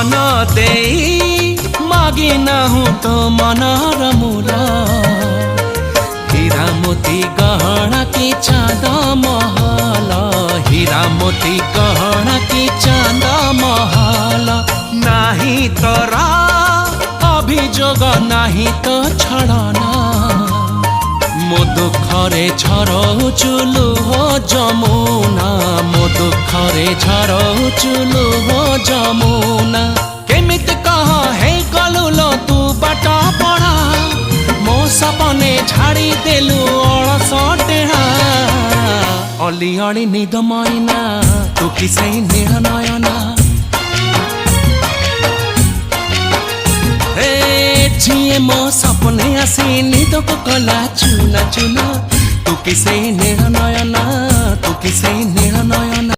मन दे मागी नाहु तो मनर मूल हीरा मोती गहना की चांद महल हीरा मोती गहना की चांद महल नाही तोरा अभियोग नाही तो छड़ना मो दुखरे झरउछु लुह जमुना मो दुखरे झरउछु लुह जमुना केमिति कह हे गलु लो तू बाट पड़ा मो सपने झाड़ी देलु अलस टेढ़ा अली अली निद मैना तू किसे नील नयना जिए मो सपने आसी निद को कला चुना चुना तू किसे नील नयना तू किसे नील नयना।